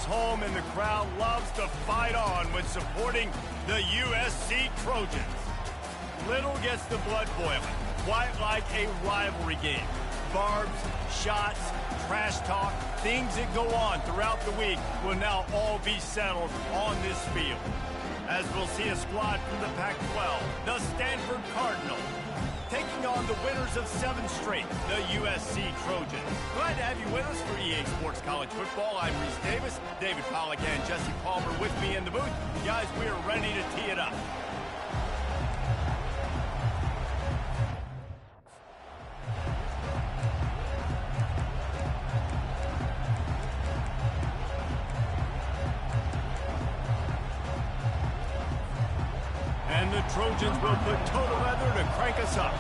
home, and the crowd loves to fight on when supporting the USC Trojans. Little gets the blood boiling, quite like a rivalry game. Barbs, shots, trash talk, things that go on throughout the week will now all be settled on this field. As we'll see a squad from the Pac-12, the Stanford Cardinals, taking on the winners of 7 straight, the USC Trojans. Glad to have you with us for EA Sports College Football. I'm Reese Davis, David Pollack and Jesse Palmer with me in the booth. Guys, we are ready to tee it up. And the Trojans will put total leather to crank us up.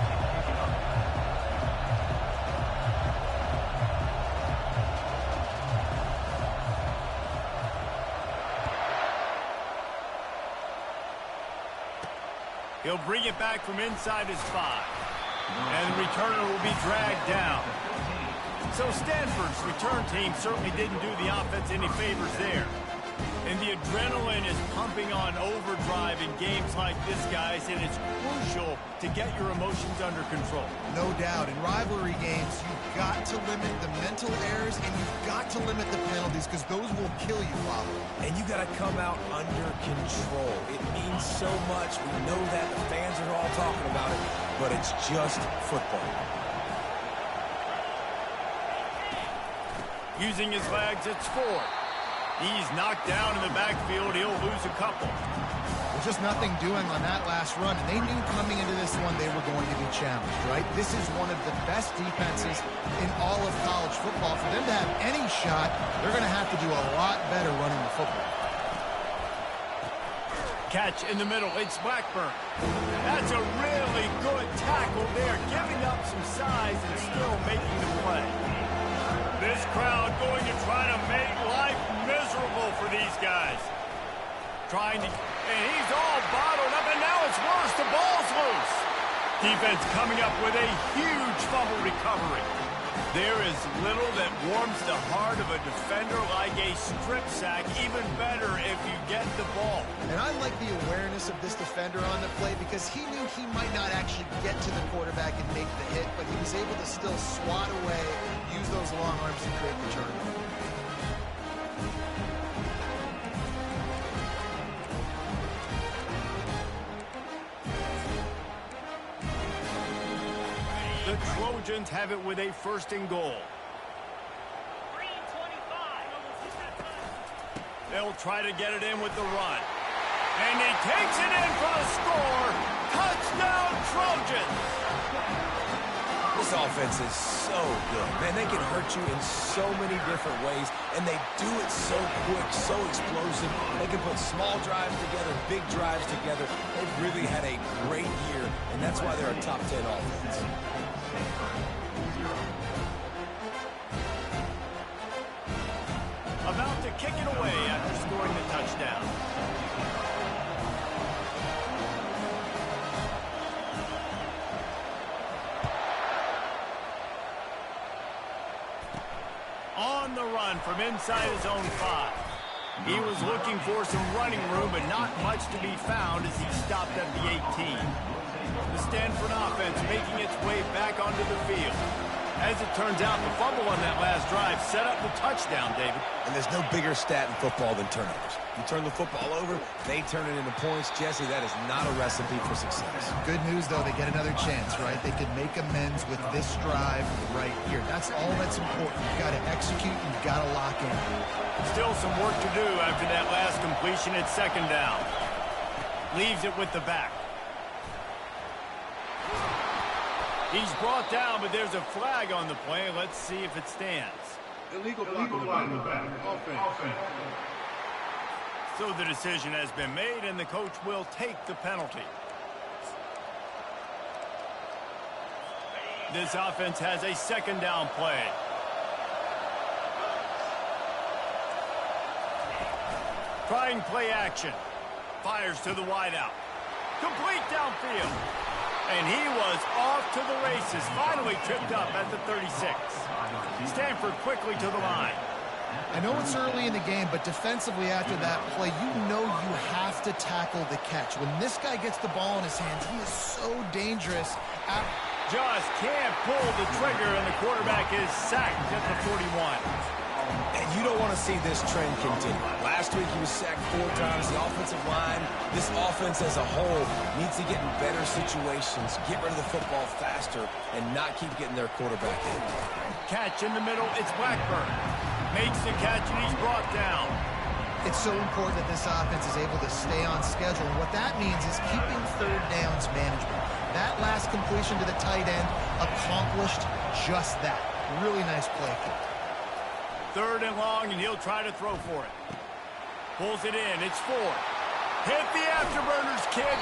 He'll bring it back from inside his 5. And the returner will be dragged down. So Stanford's return team certainly didn't do the offense any favors there. And the adrenaline is pumping on overdrive in games like this, guys, and it's crucial to get your emotions under control. No doubt. In rivalry games, you've got to limit the mental errors, and you've got to limit the penalties, because those will kill you, Father. And you got to come out under control. It means so much. We know that. The fans are all talking about it, but it's just football. Using his legs, it's Ford. He's knocked down in the backfield. He'll lose a couple. There's just nothing doing on that last run, and they knew coming into this one they were going to be challenged, right? This is one of the best defenses in all of college football. For them to have any shot, they're going to have to do a lot better running the football. Catch in the middle. It's Blackburn. That's a really good tackle there, giving up some size and still making the play. This crowd going to try to make life miserable for these guys. And he's all bottled up, and now it's worse. The ball's loose. Defense coming up with a huge fumble recovery. There is little that warms the heart of a defender like a strip sack, even better if you get the ball. And I like the awareness of this defender on the play, because he knew he might not actually get to the quarterback and make the hit, but he was able to still swat away, use those long arms to create the turnover. The Trojans have it with a 1st and goal. They'll try to get it in with the run. And he takes it in for the score. Touchdown, Trojans! This offense is so good. Man, they can hurt you in so many different ways, and they do it so quick, so explosive. They can put small drives together, big drives together. They've really had a great year, and that's why they're a top 10 offense. About to kick it away after scoring the touchdown. On the run from inside his own 5. He was looking for some running room, but not much to be found as he stopped at the 18. The Stanford offense making its way back onto the field. As it turns out, the fumble on that last drive set up the touchdown, David. And there's no bigger stat in football than turnovers. You turn the football over, they turn it into points. Jesse, that is not a recipe for success. Good news, though, they get another chance, right? They can make amends with this drive right here. That's all that's important. You've got to execute, and you've got to lock in. Still some work to do after that last completion at 2nd down. Leaves it with the back. He's brought down, but there's a flag on the play. Let's see if it stands. Illegal block in the back. Offense. So the decision has been made, and the coach will take the penalty. This offense has a 2nd down play. Trying play action. Fires to the wideout. Complete downfield. And he was off to the races. Finally tripped up at the 36. Stanford quickly to the line. I know it's early in the game, but defensively after that play, you know you have to tackle the catch. When this guy gets the ball in his hands, he is so dangerous. Just can't pull the trigger, and the quarterback is sacked at the 41. And you don't want to see this trend continue. Last week he was sacked 4 times. The offensive line, this offense as a whole, needs to get in better situations, get rid of the football faster, and not keep getting their quarterback in. Catch in the middle, it's Blackburn. Makes the catch, and he's brought down. It's so important that this offense is able to stay on schedule. And what that means is keeping third downs management. That last completion to the tight end accomplished just that. Really nice play. 3rd and long, and he'll try to throw for it. Pulls it in, it's 4. Hit the afterburners, kid.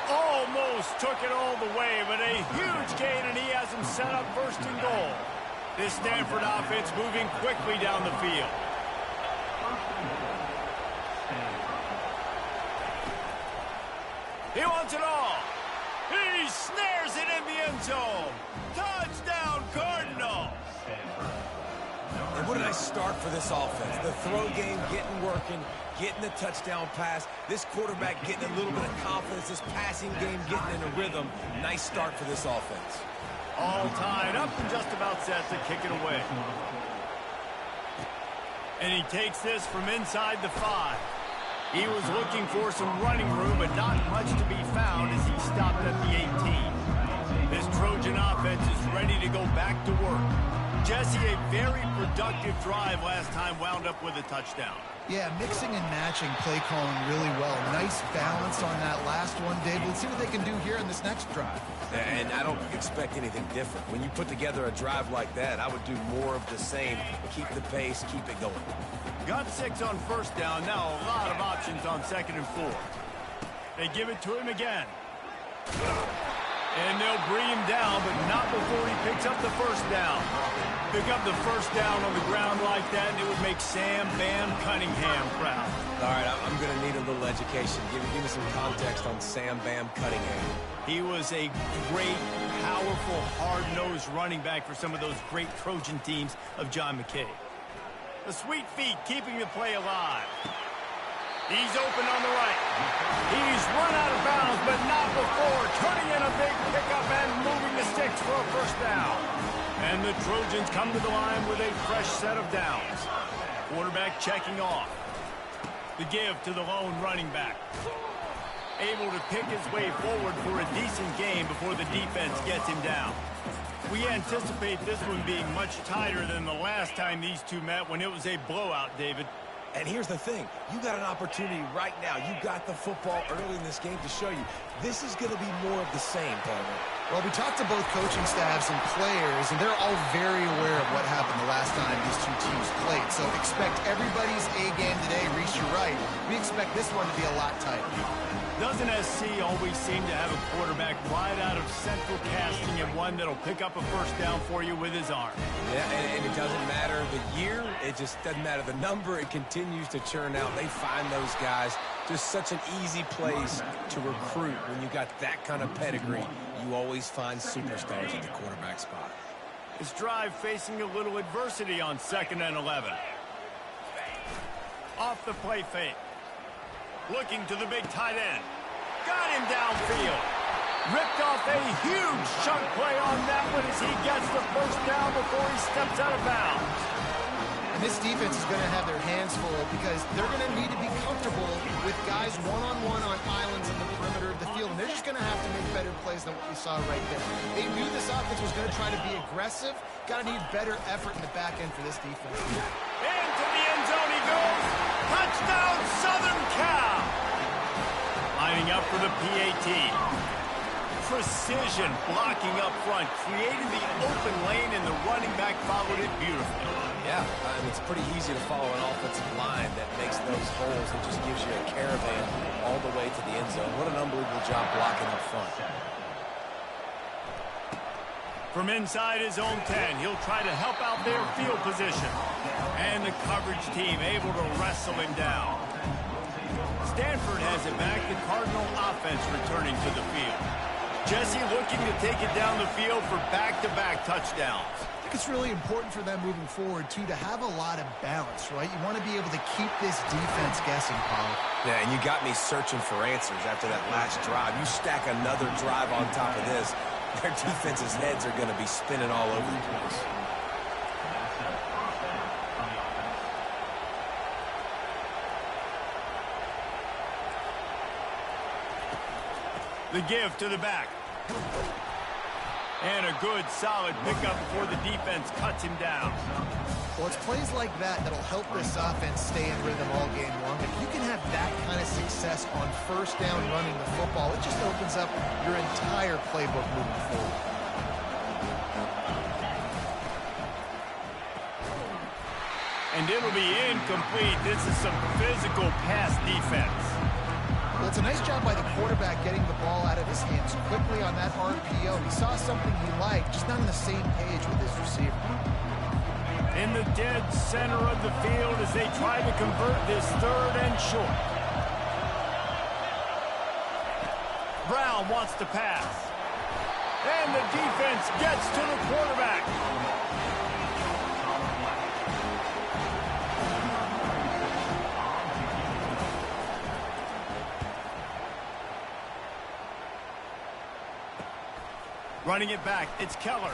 Almost took it all the way, but a huge gain, and he has him set up 1st and goal. This Stanford offense moving quickly down the field. He wants it all. He snares it in the end zone. Touchdown, Cardinals. And what a nice start for this offense. The throw game working, getting the touchdown pass. This quarterback getting a little bit of confidence. This passing game getting in a rhythm. Nice start for this offense. All tied up and just about set to kick it away. And he takes this from inside the 5. He was looking for some running room, but not much to be found as he stopped at the 18. This Trojan offense is ready to go back to work. Jesse, a very productive drive last time, wound up with a touchdown. Yeah, mixing and matching play calling really well. Nice balance on that last one, David. Let's see what they can do here in this next drive. And I don't expect anything different. When you put together a drive like that, I would do more of the same. Keep the pace, keep it going. Got 6 on 1st down. Now a lot of options on 2nd and 4. They give it to him again. And they'll bring him down, but not before he picks up the 1st down. Pick up the 1st down on the ground like that, and it would make Sam Bam Cunningham proud. All right, I'm going to need a little education. Give me some context on Sam Bam Cunningham. He was a great, powerful, hard-nosed running back for some of those great Trojan teams of John McKay. The sweet feet keeping the play alive. He's open on the right. He's run out of bounds, but not before turning in a big pickup and moving the sticks for a 1st down. And the Trojans come to the line with a fresh set of downs. Quarterback checking off. The give to the lone running back. Able to pick his way forward for a decent game before the defense gets him down. We anticipate this one being much tighter than the last time these two met when it was a blowout, David. And here's the thing. You got an opportunity right now. You got the football early in this game to show you. This is going to be more of the same, Palmer. Well, we talked to both coaching staffs and players, and they're all very aware of what happened the last time these two teams played. So expect everybody's A game today. Reese, you're right. We expect this one to be a lot tighter. Doesn't SC always seem to have a quarterback right out of central casting and one that'll pick up a 1st down for you with his arm? Yeah, and it doesn't matter the year. It just doesn't matter the number. It continues to churn out. They find those guys. Just such an easy place to recruit. When you got that kind of pedigree, you always find superstars at the quarterback spot. His drive facing a little adversity on 2nd and 11. Off the play fake. Looking to the big tight end. Got him downfield. Ripped off a huge chunk play on that one as he gets the 1st down before he steps out of bounds. And this defense is going to have their hands full because they're going to need to be comfortable with guys one-on-one on islands in the perimeter of the field. And they're just going to have to make better plays than what we saw right there. They knew this offense was going to try to be aggressive. Got to need better effort in the back end for this defense. Into the end zone he goes. Touchdown, Southern Cal. Lining up for the PAT. Precision blocking up front, creating the open lane, and the running back followed it beautifully. Yeah, it's pretty easy to follow an offensive line that makes those holes and just gives you a caravan all the way to the end zone. What an unbelievable job blocking up front. From inside his own 10, he'll try to help out their field position. And the coverage team able to wrestle him down. Stanford has it back, the Cardinal offense returning to the field. Jesse looking to take it down the field for back-to-back touchdowns. I think it's really important for them moving forward, too, to have a lot of balance, right? You want to be able to keep this defense guessing, Paul. Yeah, and you got me searching for answers after that last drive. You stack another drive on top of this, their defense's heads are going to be spinning all over the place. The give to the back. And a good, solid pickup before the defense cuts him down. Well, it's plays like that that'll help this offense stay in rhythm all game long. If you can have that kind of success on first down running the football, it just opens up your entire playbook moving forward. And it'll be incomplete. This is some physical pass defense. Well, it's a nice job by the quarterback getting the ball out of his hands quickly on that RPO. He saw something he liked, just not on the same page with his receiver. In the dead center of the field as they try to convert this 3rd and short. Brown wants to pass. And the defense gets to the quarterback. Running it back, it's Keller.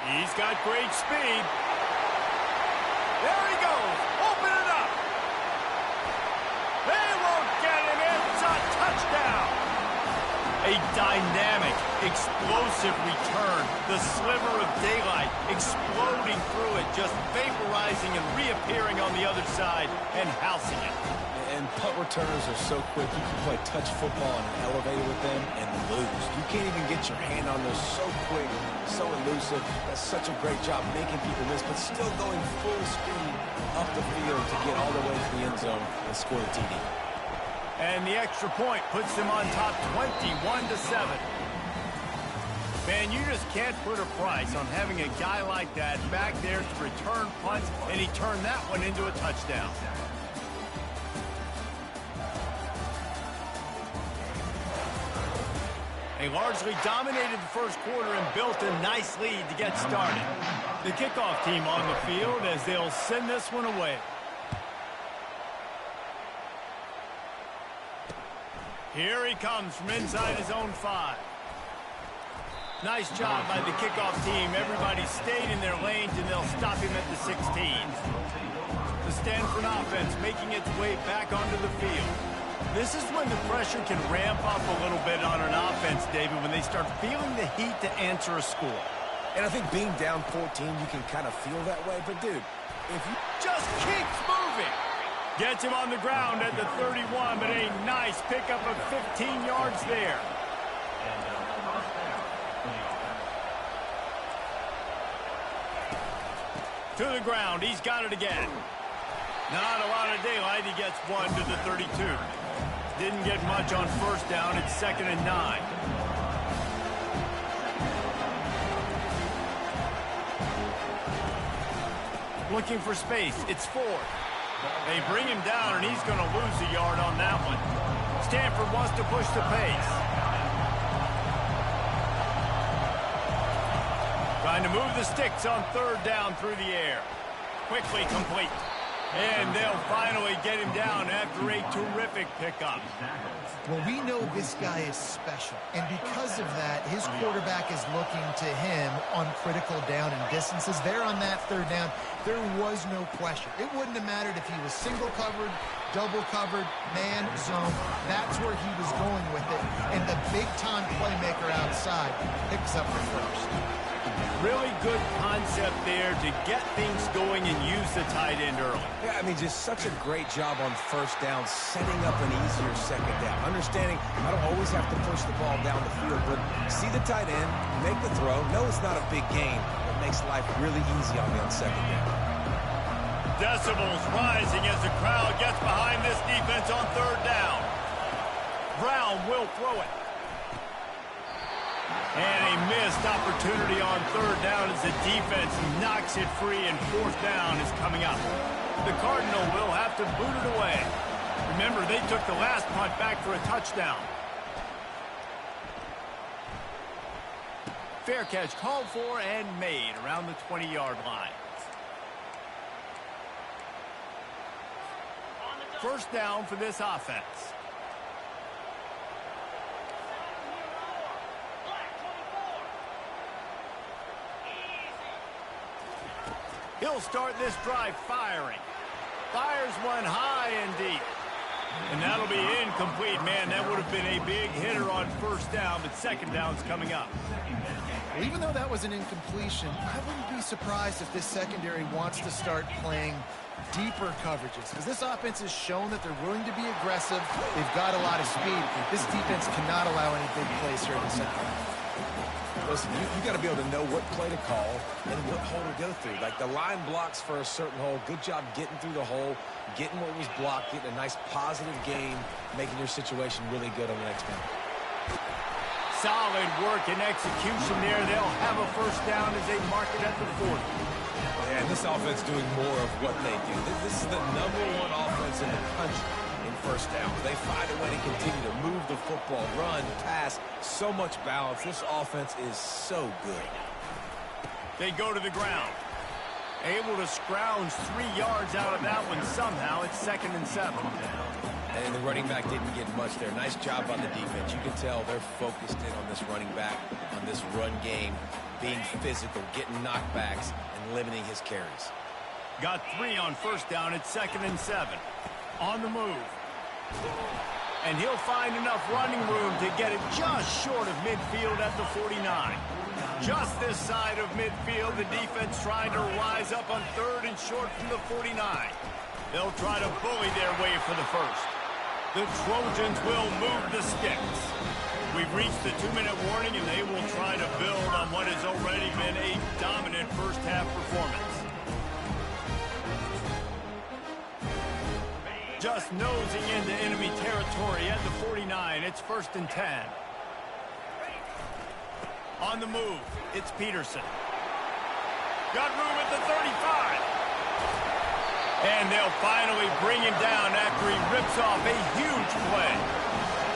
He's got great speed. There he goes. Open it up. They won't get him. It's a touchdown. A dynamic, explosive return. The sliver of daylight exploding through it, just vaporizing and reappearing on the other side and housing it. And punt returners are so quick. You can play touch football in an elevator with them and lose. You can't even get your hand on those. So quick, so elusive. That's such a great job making people miss, but still going full speed up the field to get all the way to the end zone and score the TD. And the extra point puts them on top 21-7. Man, you just can't put a price on having a guy like that back there to return punts, and he turned that one into a touchdown. They largely dominated the first quarter and built a nice lead to get started. The kickoff team on the field as they'll send this one away. Here he comes from inside his own 5. Nice job by the kickoff team. Everybody stayed in their lanes, and they'll stop him at the 16. The Stanford offense making its way back onto the field. This is when the pressure can ramp up a little bit on an offense, David, when they start feeling the heat to answer a score. And I think being down 14, you can kind of feel that way. But, dude, if you just keeps moving. Gets him on the ground at the 31, but a nice pickup of 15 yards there. To the ground. He's got it again. Not a lot of daylight. He gets one to the 32. Didn't get much on first down. It's 2nd and 9. Looking for space. It's 4. They bring him down, and he's going to lose a yard on that one. Stanford wants to push the pace. Trying to move the sticks on 3rd down through the air. Quickly complete. And they'll finally get him down after a terrific pickup. Well, we know this guy is special, and because of that, his quarterback is looking to him on critical down and distances. There on that 3rd down, there was no question. It wouldn't have mattered if he was single covered, double covered, man, zone. That's where he was going with it, and the big-time playmaker outside picks up the first. Really good concept there to get things going and use the tight end early. Yeah, I mean, just such a great job on first down, setting up an easier 2nd down. Understanding I don't always have to push the ball down the field, but see the tight end, make the throw. No, it's not a big gain. It makes life really easy on me on 2nd down. Decibels rising as the crowd gets behind this defense on 3rd down. Brown will throw it. And a missed opportunity on 3rd down as the defense knocks it free, and 4th down is coming up. The Cardinal will have to boot it away. Remember, they took the last punt back for a touchdown. Fair catch called for and made around the 20-yard line. First down for this offense. He'll start this drive firing. Fires one high and deep. And that'll be incomplete. Man, that would have been a big hitter on first down, but second down's coming up. Well, even though that was an incompletion, I wouldn't be surprised if this secondary wants to start playing deeper coverages, because this offense has shown that they're willing to be aggressive. They've got a lot of speed. This defense cannot allow any big plays here in the second half. Listen, you got to be able to know what play to call and what hole to go through. Like the line blocks for a certain hole. Good job getting through the hole, getting what was blocked, getting a nice positive gain, making your situation really good on the next down. Solid work and execution there. They'll have a first down as they mark it at the 40. Yeah, and this offense doing more of what they do. This is the #1 offense in the country in first down. They find a way to continue to move the football, run, pass, so much balance. This offense is so good. They go to the ground. Able to scrounge 3 yards out of that one somehow. It's 2nd and 7. And the running back didn't get much there. Nice job by the defense. You can tell they're focused in on this running back, on this run game, being physical, getting knockbacks, and limiting his carries. Got 3 on first down. It's 2nd and 7. On the move. And he'll find enough running room to get it just short of midfield at the 49. Just this side of midfield, the defense trying to rise up on 3rd and short from the 49. They'll try to bully their way for the first. The Trojans will move the sticks. We've reached the 2-minute warning, and they will try to build on what has already been a dominant first-half performance. Just nosing into enemy territory at the 49. It's 1st and 10. On the move, it's Peterson. Got room at the 35. And they'll finally bring him down after he rips off a huge play.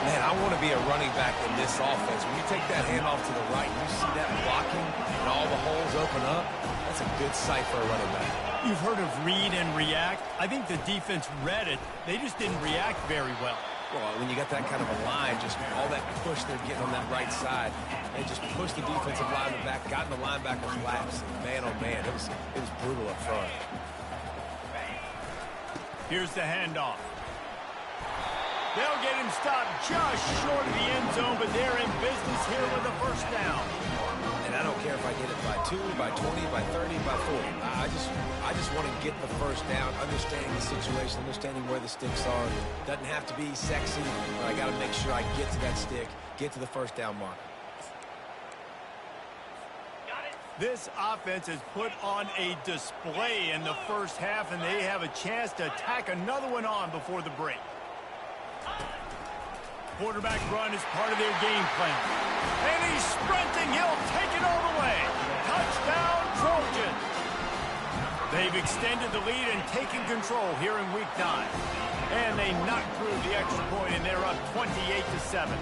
Man, I want to be a running back in this offense. When you take that handoff to the right, you see that blocking and all the holes open up. That's a good sight for a running back. You've heard of read and react. I think the defense read it. They just didn't react very well. Well, when you got that kind of a line, just all that push they're getting on that right side, they just pushed the defensive lineman back, got in the linebacker's laps. Man, oh man, it was brutal up front. Here's the handoff. They'll get him stopped just short of the end zone, but they're in business here with a first down. And I don't care if I get it by 2, by 20, by 30, by 40. I just want to get the first down, understanding the situation, understanding where the sticks are. Doesn't have to be sexy, but I got to make sure I get to that stick, get to the first down mark. This offense has put on a display in the first half, and they have a chance to tack another one on before the break. Quarterback run is part of their game plan. And he's sprinting. He'll take it all the way. Touchdown, Trojans. They've extended the lead and taken control here in Week 9. And they knocked through the extra point, and they're up 28-7.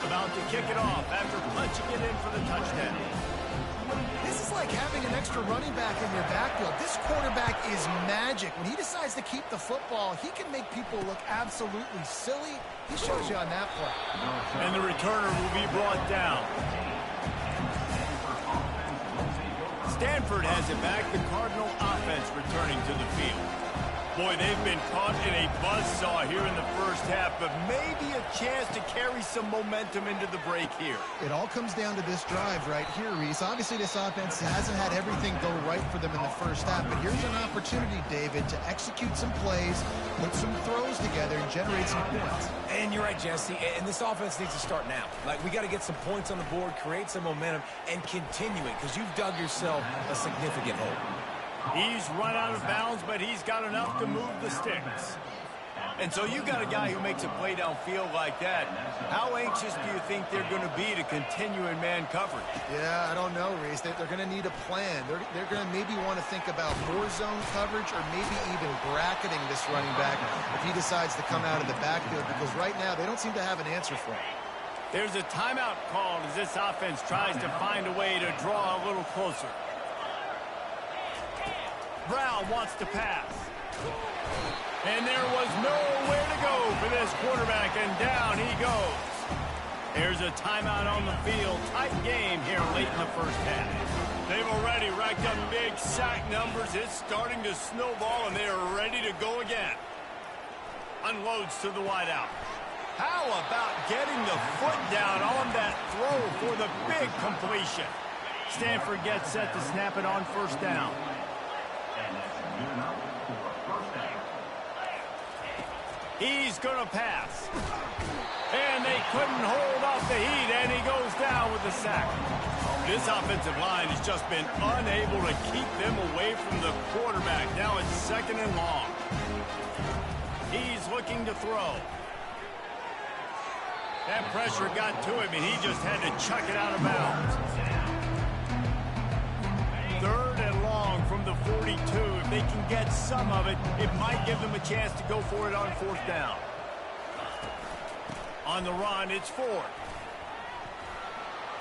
About to kick it off after punching it in for the touchdown. This is like having an extra running back in your backfield. This quarterback is magic. When he decides to keep the football, he can make people look absolutely silly. He shows you on that play. And the returner will be brought down. Stanford has it back. The Cardinal offense returning to the field. Boy, they've been caught in a buzzsaw here in the first half, but maybe a chance to carry some momentum into the break here. It all comes down to this drive right here, Reese. Obviously, this offense hasn't had everything go right for them in the first half, but here's an opportunity, David, to execute some plays, put some throws together, and generate some points. And you're right, Jesse, and this offense needs to start now. Like, we got to get some points on the board, create some momentum, and continue it, because you've dug yourself a significant hole. He's run out of bounds, but he's got enough to move the sticks. And so you got a guy who makes a play downfield like that. How anxious do you think they're going to be to continue in man coverage? Yeah, I don't know, Reese. They're going to need a plan. They're going to maybe want to think about more zone coverage or maybe even bracketing this running back if he decides to come out of the backfield, because right now they don't seem to have an answer for him. There's a timeout called as this offense tries to find a way to draw a little closer. Brown wants to pass. And there was nowhere to go for this quarterback, and down he goes. There's a timeout on the field. Tight game here late in the first half. They've already racked up big sack numbers. It's starting to snowball, and they are ready to go again. Unloads to the wideout. How about getting the foot down on that throw for the big completion? Stanford gets set to snap it on first down. He's going to pass. And they couldn't hold off the heat, and he goes down with the sack. This offensive line has just been unable to keep them away from the quarterback. Now it's 2nd and long. He's looking to throw. That pressure got to him, and he just had to chuck it out of bounds. 3rd and long from the 42. If they can get some of it, it might give them a chance to go for it on 4th down. On the run, it's Ford.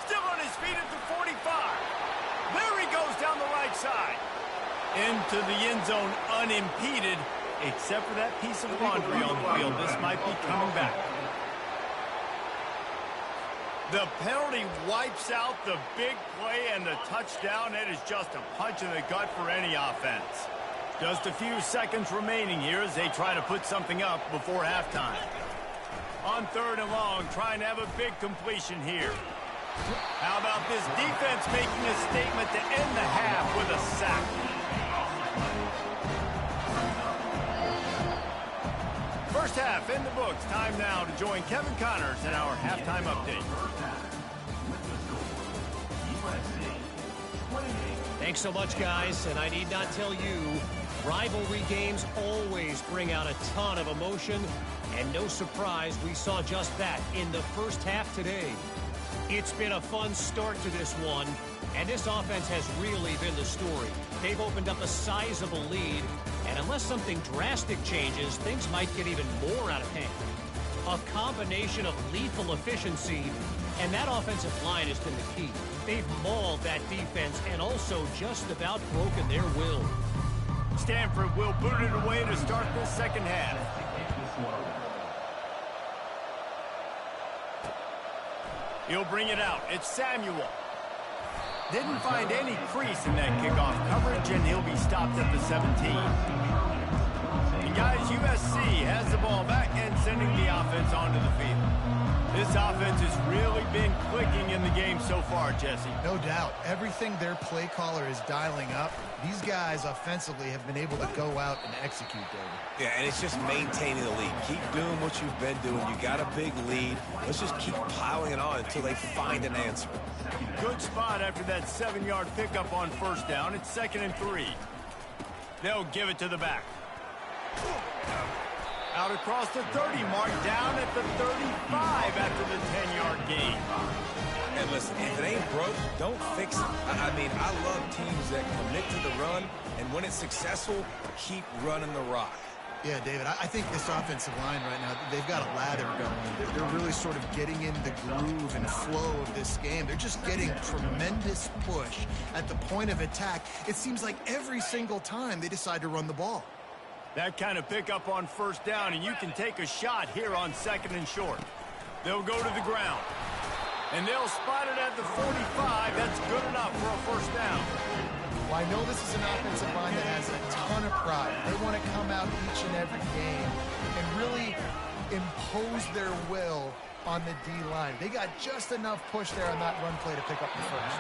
Still on his feet at the 45. There he goes down the right side. Into the end zone unimpeded, except for that piece of laundry on the field. This might be coming back. The penalty wipes out the big play and the touchdown. It is just a punch in the gut for any offense. Just a few seconds remaining here as they try to put something up before halftime. On 3rd and long, trying to have a big completion here. How about this defense making a statement to end the half with a sack? First half in the books. Time now to join Kevin Connors in our halftime update. Thanks so much, guys, and I need not tell you, rivalry games always bring out a ton of emotion, and no surprise, we saw just that in the first half today. It's been a fun start to this one, and this offense has really been the story. They've opened up a sizable lead, and unless something drastic changes, things might get even more out of hand. A combination of lethal efficiency, and that offensive line has been the key. They've mauled that defense and also just about broken their will. Stanford will boot it away to start this second half. He'll bring it out. It's Samuel. Didn't find any crease in that kickoff coverage, and he'll be stopped at the 17. And guys, USC has the ball back and sending the offense onto the field. This offense has really been clicking in the game so far, Jesse. No doubt. Everything their play caller is dialing up, these guys offensively have been able to go out and execute, David. Yeah, and it's just maintaining the lead. Keep doing what you've been doing. You got a big lead. Let's just keep piling it on until they find an answer. Good spot after that 7-yard pickup on first down. It's 2nd and 3. They'll give it to the back. Out across the 30 mark, down at the 35 after the 10-yard gain. And listen, if it ain't broke, don't fix it. I mean, I love teams that commit to the run, and when it's successful, keep running the rock. Yeah, David, I think this offensive line right now, they've got a lather going. They're really sort of getting in the groove and flow of this game. They're just getting tremendous push at the point of attack. It seems like every single time they decide to run the ball. That kind of pickup on first down, and you can take a shot here on 2nd and short. They'll go to the ground. And they'll spot it at the 45. That's good enough for a first down. Well, I know this is an offensive line that has a ton of pride. They want to come out each and every game and really impose their will on the D-line. They got just enough push there on that run play to pick up the first.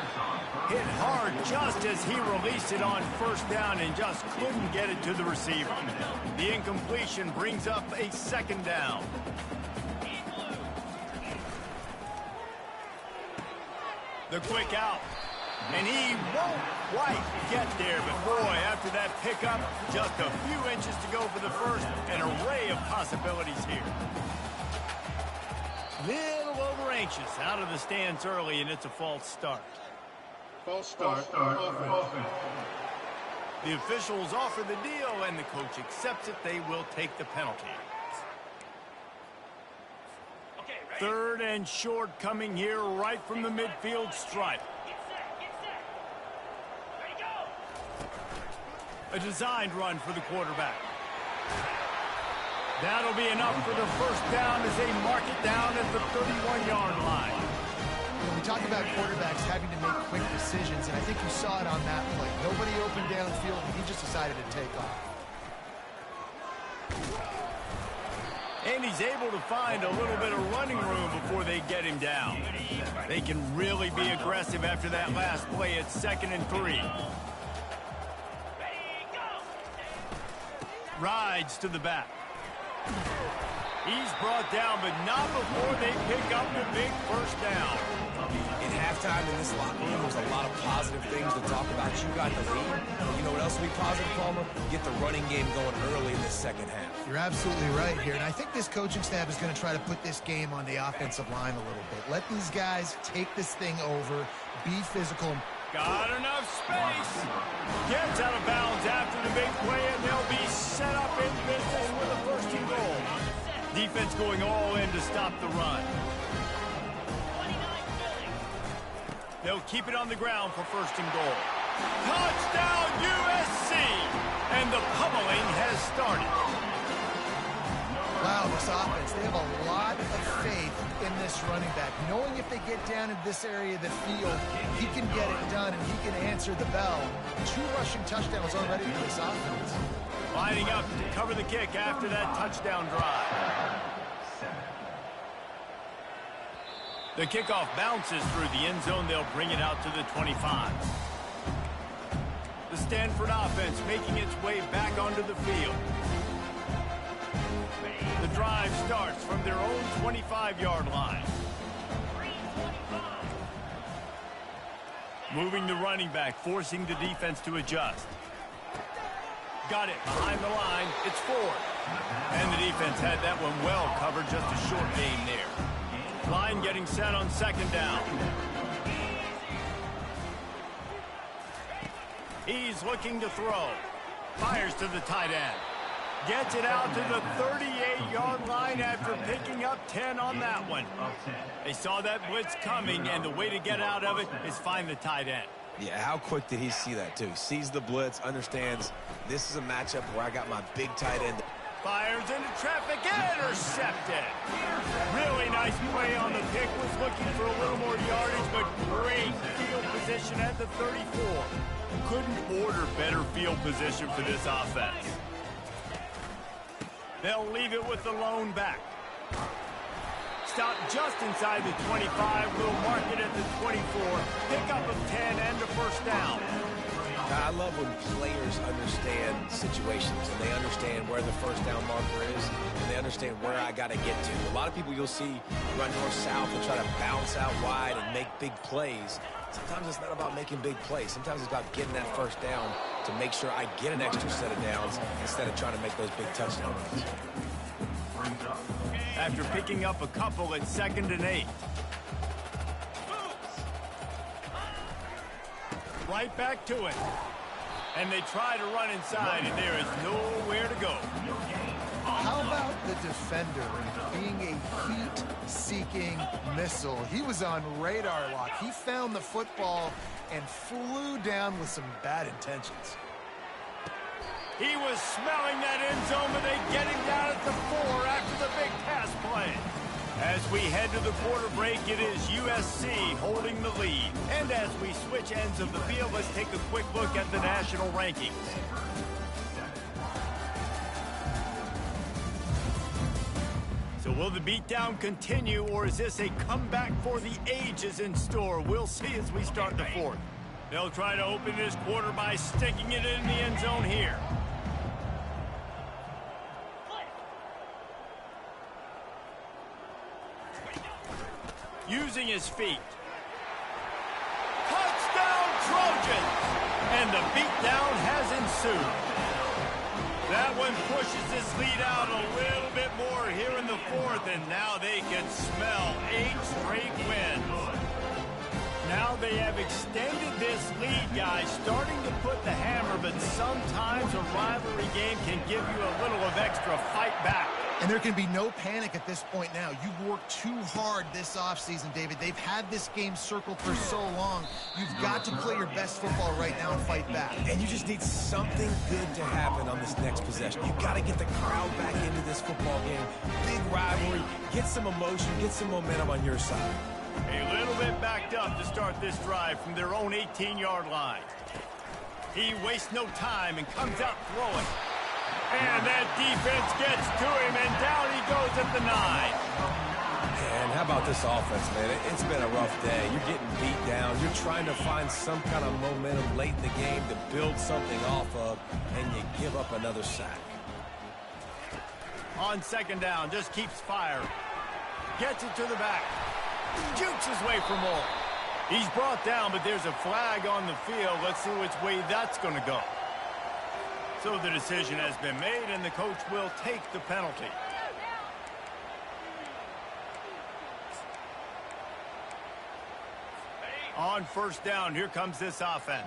Hit hard just as he released it on first down and just couldn't get it to the receiver. The incompletion brings up a 2nd down. The quick out. And he won't quite get there, but boy, after that pickup, just a few inches to go for the first. An array of possibilities here. Little over anxious out of the stands early, and it's a false start. False start. Offense. The officials offer the deal, and the coach accepts it. They will take the penalty. 3rd and short coming here right from the midfield stripe. A designed run for the quarterback. That'll be enough for the first down as they mark it down at the 31-yard line. We talk about quarterbacks having to make quick decisions, and I think you saw it on that play. Nobody opened downfield, and he just decided to take off. And he's able to find a little bit of running room before they get him down. They can really be aggressive after that last play at 2nd and 3. Rides to the back. He's brought down, but not before they pick up the big first down. In halftime in this locker room, there's a lot of positive things to talk about. You got the lead. But you know what else will be positive, Palmer? Get the running game going early in the second half. You're absolutely right here, and I think this coaching staff is going to try to put this game on the offensive line a little bit. Let these guys take this thing over, be physical. Got enough space. Gets out of bounds after the big play, and they'll be set up in business with a 1st and goal. Defense going all in to stop the run. They'll keep it on the ground for 1st and goal. Touchdown USC! And the pummeling has started. Wow, this offense, they have a lot of faith in this running back. Knowing if they get down in this area of the field, he can get it done and he can answer the bell. 2 rushing touchdowns already for this offense. Lining up to cover the kick after that touchdown drive. The kickoff bounces through the end zone. They'll bring it out to the 25. The Stanford offense making its way back onto the field. The drive starts from their own 25-yard line. Moving the running back, forcing the defense to adjust. Got it behind the line. It's 4th. And the defense had that one well covered. Just a short gain there. Line getting set on 2nd down. He's looking to throw. Fires to the tight end. Gets it out to the 38-yard line after picking up 10 on that one. They saw that blitz coming, and the way to get out of it is find the tight end. Yeah, how quick did he see that, too? Sees the blitz, understands this is a matchup where I got my big tight end. Fires into traffic, intercepted. Really nice play on the pick. Was looking for a little more yardage, but great field position at the 34. Couldn't order better field position for this offense. They'll leave it with the lone back. Stop just inside the 25. We'll mark it at the 24. Pickup of 10 and a 1st down. I love when players understand situations and they understand where the 1st down marker is and they understand where I got to get to. A lot of people you'll see run north-south and try to bounce out wide and make big plays. Sometimes it's not about making big plays. Sometimes it's about getting that 1st down to make sure I get an extra set of downs instead of trying to make those big touchdown runs. After picking up a couple at 2nd and 8. Right back to it. And they try to run inside, and there is nowhere to go. How about the defender being a heat-seeking missile? He was on radar lock. He found the football and flew down with some bad intentions. He was smelling that end zone, but they get him down at the 4 after the big pass play. As we head to the quarter break, it is USC holding the lead. And as we switch ends of the field, let's take a quick look at the national rankings. So will the beatdown continue, or is this a comeback for the ages in store? We'll see as we start the 4th. They'll try to open this quarter by sticking it in the end zone here. Using his feet. Touchdown Trojans! And the beatdown has ensued. That one pushes this lead out a little bit more here in the 4th, and now they can smell 8 straight wins. Now they have extended this lead, guys, starting to put the hammer, but sometimes a rivalry game can give you a little of extra fight back. And there can be no panic at this point now. You've worked too hard this offseason, David. They've had this game circled for so long. You've got to play your best football right now and fight back. And you just need something good to happen on this next possession. You've got to get the crowd back into this football game. Big rivalry. Get some emotion. Get some momentum on your side. A little bit backed up to start this drive from their own 18-yard line. He wastes no time and comes out throwing. And that defense gets to him, and down he goes at the 9. And how about this offense, man? It's been a rough day. You're getting beat down. You're trying to find some kind of momentum late in the game to build something off of, and you give up another sack. On second down, just keeps firing. Gets it to the back. Jukes his way for more. He's brought down, but there's a flag on the field. Let's see which way that's going to go. So the decision has been made, and the coach will take the penalty. On first down, here comes this offense.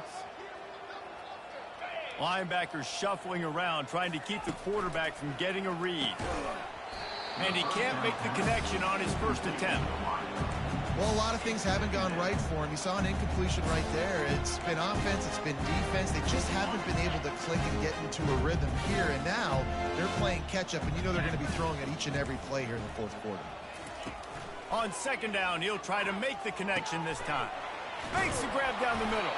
Linebackers shuffling around, trying to keep the quarterback from getting a read. And he can't make the connection on his first attempt. Well, a lot of things haven't gone right for him. You saw an incompletion right there. It's been offense, it's been defense. They just haven't been able to click and get into a rhythm here. And now they're playing catch-up, and you know they're going to be throwing at each and every play here in the fourth quarter. On second down, he'll try to make the connection this time. Makes the grab down the middle.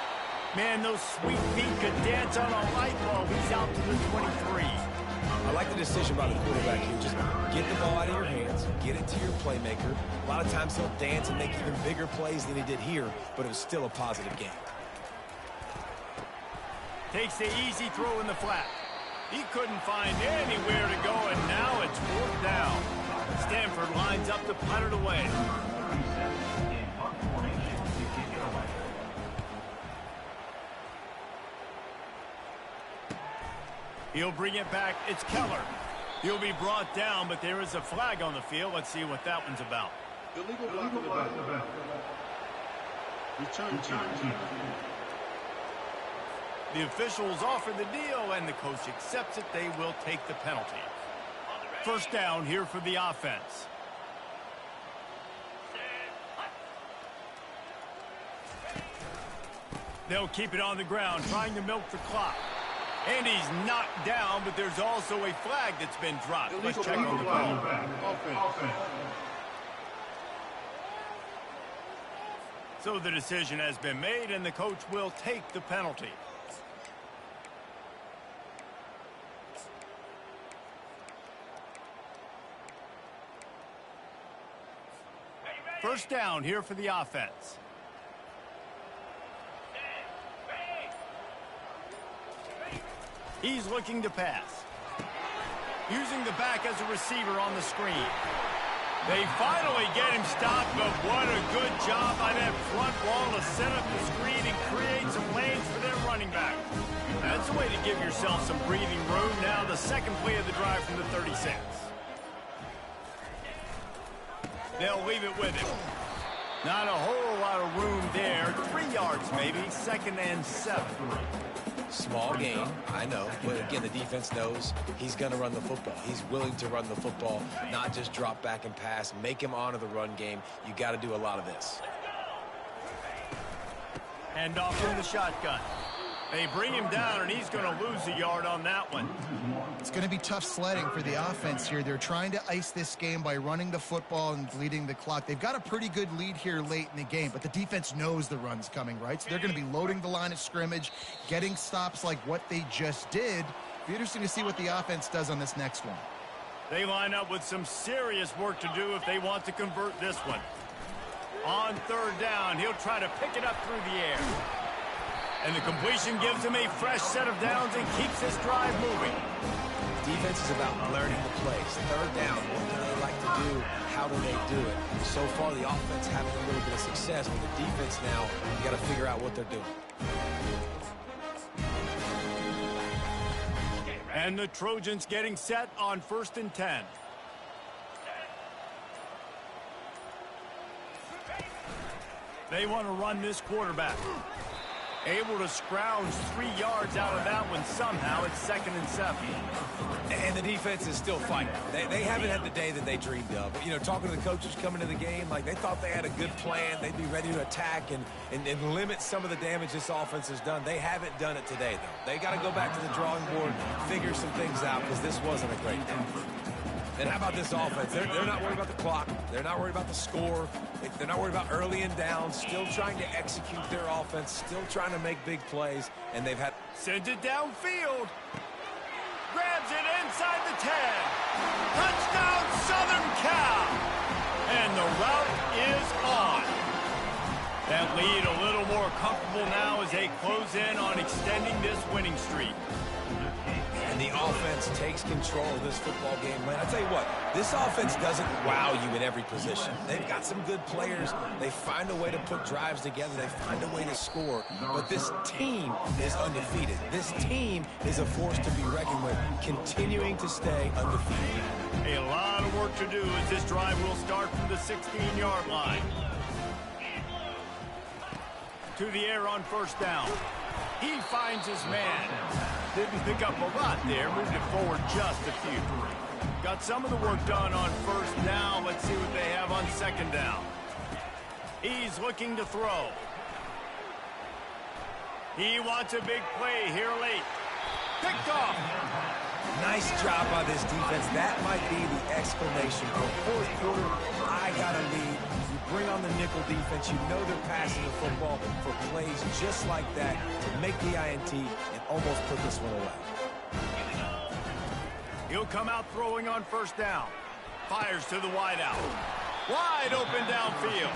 Man, those sweet feet could dance on a light bulb. He's out to the 23. I like the decision by the quarterback here. Just get the ball out of your hands, get it to your playmaker. A lot of times he'll dance and make even bigger plays than he did here, but it was still a positive game. Takes the easy throw in the flat. He couldn't find anywhere to go, and now it's fourth down. Stanford lines up to punt it away. He'll bring it back. It's Keller. He'll be brought down, but there is a flag on the field. Let's see what that one's about. Illegal block in the back. Return team. The officials offer the deal, and the coach accepts it. They will take the penalty. First down here for the offense. They'll keep it on the ground, trying to milk the clock. And he's knocked down, but there's also a flag that's been dropped. Let's check on the ball. So the decision has been made, and the coach will take the penalty. First down here for the offense. He's looking to pass. Using the back as a receiver on the screen. They finally get him stopped, but what a good job by that front wall to set up the screen and create some lanes for their running back. That's a way to give yourself some breathing room. Now the second play of the drive from the 36. They'll leave it with him. Not a whole lot of room there. 3 yards maybe, 2nd and 7. Small game, I know, but again, the defense knows he's going to run the football. He's willing to run the football, not just drop back and pass, make him honor the run game. You got to do a lot of this. Hand off from the shotgun. They bring him down, and he's going to lose a yard on that one. It's going to be tough sledding for the offense here. They're trying to ice this game by running the football and bleeding the clock. They've got a pretty good lead here late in the game, but the defense knows the run's coming, right? So they're going to be loading the line of scrimmage, getting stops like what they just did. Be interesting to see what the offense does on this next one. They line up with some serious work to do if they want to convert this one. On third down, he'll try to pick it up through the air. And the completion gives him a fresh set of downs and keeps this drive moving. Defense is about learning the plays. Third down, what do they like to do? How do they do it? So far, the offense having a little bit of success, but the defense now, you got to figure out what they're doing. And the Trojans getting set on 1st and 10. They want to run this quarterback. Able to scrounge 3 yards out of that one somehow. It's 2nd and 7. And the defense is still fighting. They haven't had the day that they dreamed of. You know, talking to the coaches coming to the game, like they thought they had a good plan. They'd be ready to attack and limit some of the damage this offense has done. They haven't done it today, though. They got to go back to the drawing board, figure some things out, because this wasn't a great day. And how about this offense? They're not worried about the clock. They're not worried about the score. They're not worried about early and down. Still trying to execute their offense. Still trying to make big plays. And they've had... Sends it downfield. Grabs it inside the 10. Touchdown, Southern Cal. And the route is on. That lead a little more comfortable now as they close in on extending this winning streak. And the offense takes control of this football game, man. I tell you what, this offense doesn't wow you in every position. They've got some good players. They find a way to put drives together. They find a way to score. But this team is undefeated. This team is a force to be reckoned with, continuing to stay undefeated. A lot of work to do as this drive will start from the 16-yard line. To the air on 1st down. He finds his man. Didn't pick up a lot there. Moved it forward just a few. Got some of the work done on 1st down. Let's see what they have on 2nd down. He's looking to throw. He wants a big play here late. Picked off. Nice job by this defense. That might be the exclamation point. 4th quarter, I got a lead. You bring on the nickel defense. You know they're passing the football for plays just like that to make the INT and almost put this one away. He'll come out throwing on 1st down. Fires to the wideout. Wide open downfield.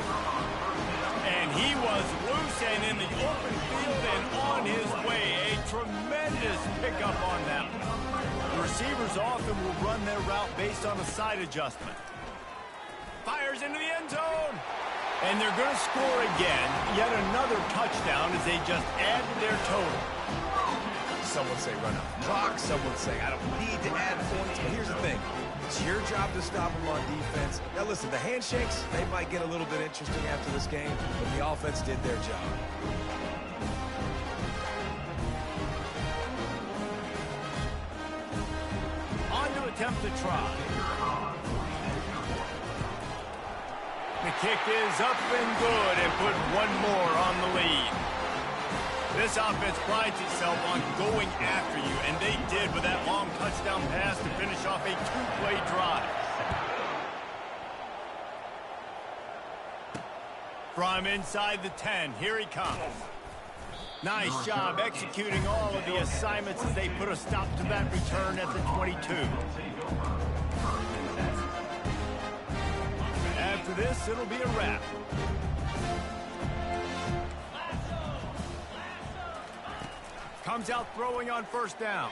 And he was loose and in the open field and on his way. A tremendous pickup on that one. The receivers often will run their route based on a side adjustment. Fires into the end zone. And they're going to score again. Yet another touchdown as they just add to their total. Some would say run out the clock. Some would say I don't need to add points. But here's the thing. It's your job to stop them on defense. Now listen, the handshakes, they might get a little bit interesting after this game, but the offense did their job. On to attempt to try. The kick is up and good and put one more on the lead. This offense prides itself on going after you, and they did with that long touchdown pass to finish off a 2-play drive. From inside the 10, here he comes. Nice job executing all of the assignments as they put a stop to that return at the 22. After this, it'll be a wrap. Comes out throwing on 1st down.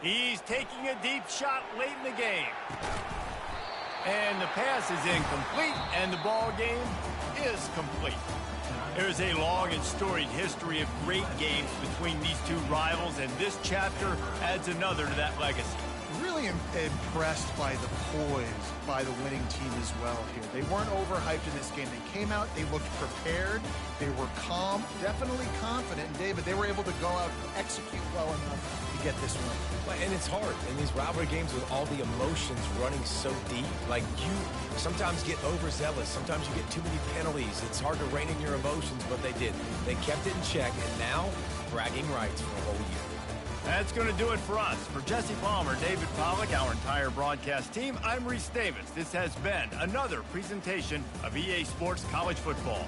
He's taking a deep shot late in the game. And the pass is incomplete, and the ball game is complete. There's a long and storied history of great games between these two rivals, and this chapter adds another to that legacy. Really impressed by the poise by the winning team as well here. They weren't overhyped in this game. They came out, they looked prepared, they were calm, definitely confident. And David, they were able to go out and execute well enough to get this win. And it's hard in these rivalry games with all the emotions running so deep. Like, you sometimes get overzealous. Sometimes you get too many penalties. It's hard to rein in your emotions, but they did. They kept it in check, and now bragging rights for a whole year. That's going to do it for us. For Jesse Palmer, David Pollack, our entire broadcast team, I'm Reese Davis. This has been another presentation of EA Sports College Football.